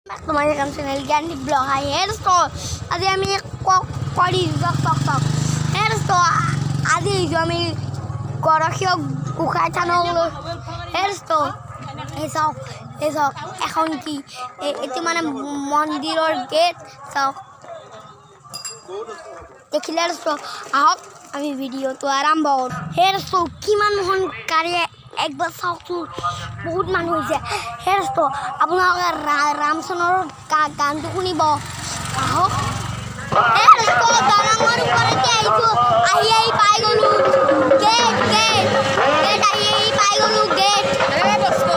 Teman kan channel ganti blog hair store আজি আমি করি টক hair store আজি আমি Gorokhiya Gokhair thanoloi hair store এসব এখন কি এটি মানে মন্দিৰৰ গেট চাওক দেখিলে আহক আমি ভিডিওটো আৰম্ভ কৰোঁ হেৰ sto কিমান মন কাৰি একবাৰ চাওক বহুত মানুহ হৈছে হেৰ sto আপোনালোকে ৰামচনৰ গানটো শুনিব আহক হেৰ sto ডাঙৰ ওপৰতে আইছো আহি পাই গলো গেট আহি পাই গলো গেট হেৰ sto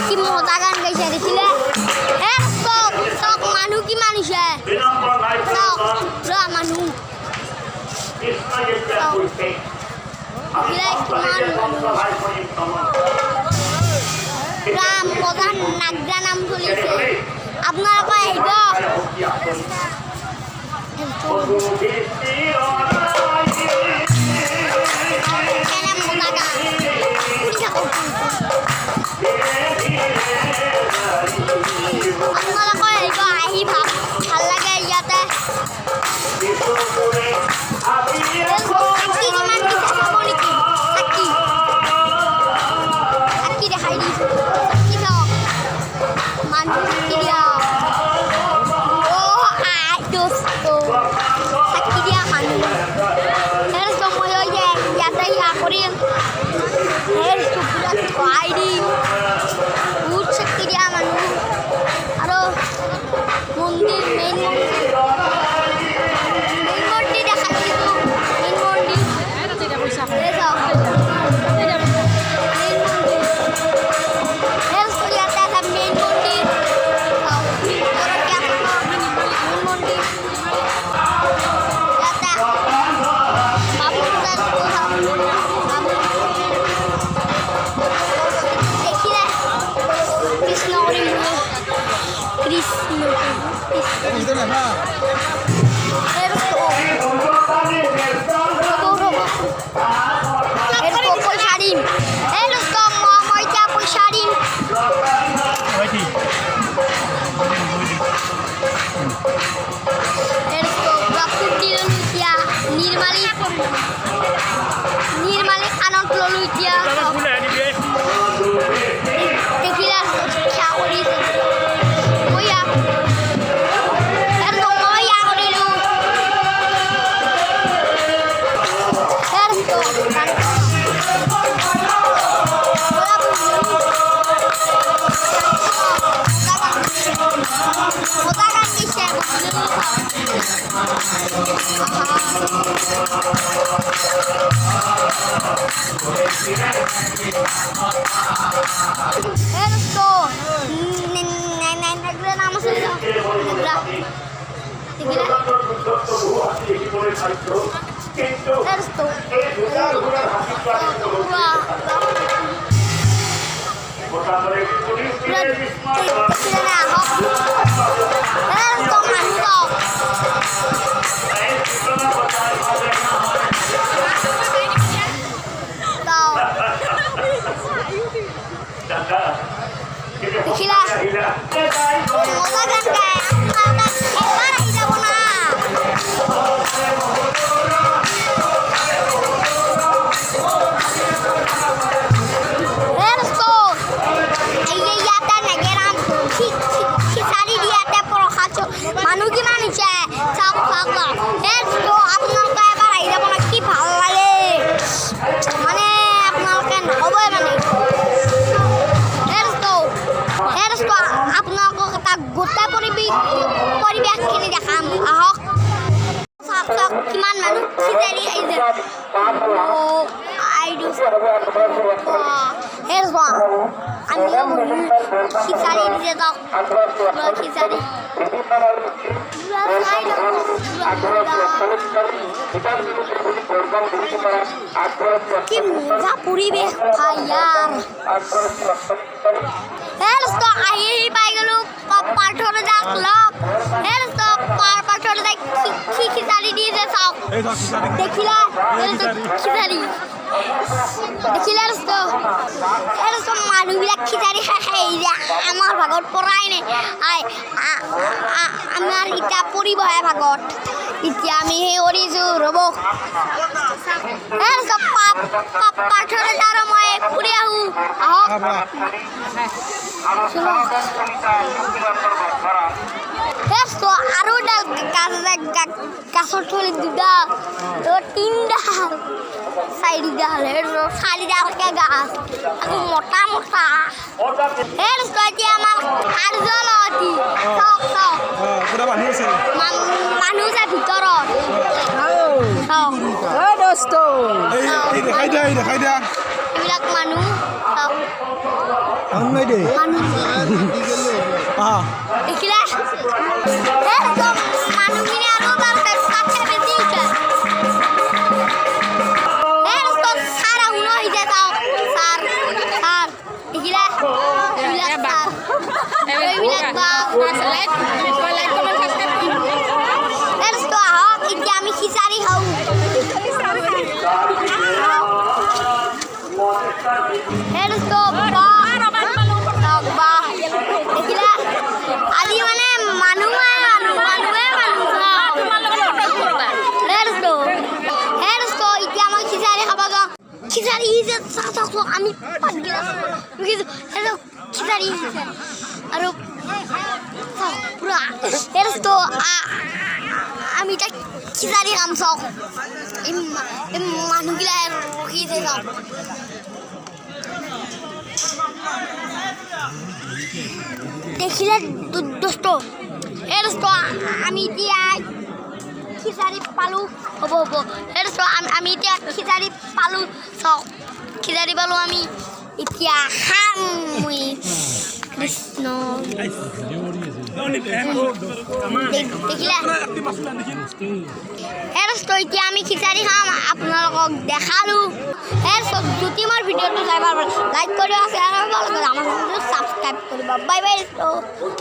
কি মজা গান গাইছে দেখিলে মানুহ কিমান হৈছে মানুহ মজা নাগৰা নাম চলিছে আপোনালোকে আহিব আহি ভাল লাগে ইয়াতে দেখাই দিছো মানুহ দিয়া Dosto sakit dia manu harus semuanya yatai akurin harus buat ID buat sakit dia manu aduh mundir main mundir dah kali itu main mundir tidak bisa harus lihat ada main mundir Nirmali anak lolu dia. Tekilas syawuri. Oh ya. Erto mau yang dulu. Erto. Motakan kisah. Esto, negra nama saya, negra. Esto, Gila. Moga kan kayak চক কিমান মানুহ খিচাৰি খাইছে আইডু হে চোৱা আমি খিচাৰি দিছে চক খিচাৰি কি মজা পৰিৱেশ ভাই ইয়াৰ হেলস্ত আহি পাই গ'লো পাৰ্থৰ যাক লগ হেলস্ত পাৰ্থৰ যাক খিচাৰি দিছে চাওক দেখিলা খিচাৰি দেখিলা হেলস্ত মানুহবিলাক খিচাৰি খাই আমাৰ ভাগত পৰাই নাই আমাৰ এতিয়া পৰিবহে ভাগত এতিয়া আমি সেই কৰিছোঁ ৰ'ব পাৰ্থৰ যাৰ মই ফুৰি আহোঁ আহক আৰু ডাল গাছৰ থলীত দুডাল তিনিডাল চাৰিডালকে গাছ আকৌ মতা মতা এতিয়া আমাৰ কাৰ্যলয়তি চাওক চাওক মানুহ আছে ভিতৰত এইবিলাক মানুহ দেখিলে মানুহখিনি আৰু বেছি চাৰ আহুন আহিছে চাওক চাৰ চাৰ দেখিলে আহক এতিয়া আমি খিচাৰি খাওঁ দেখিলে আজি মানে মানুহে এতিয়া মই খিচাৰি খাব যাওঁ খিচাৰি আমি খিচাৰি আৰু পুৰা আমি এতিয়া খিচাৰি খাম চাওক মানুহগিলাই ৰখিছে চাওক দেখিলে দোস্ত আমি এতিয়া খিচাৰি পালোঁ হ'ব আমি এতিয়া খিচাৰি পালোঁ চাওক খিচাৰি পালোঁ আমি এতিয়া খাম কৃষ্ণ দেখিলে এতিয়া আমি খিচাৰি খাম আপোনালোকক দেখালোঁ যদি মোৰ ভিডিঅ'টো চাই ভাল লাইক কৰিব শ্বেয়াৰ কৰিব আমাৰ ছাবস্ক্ৰাইব কৰিব বাই বাই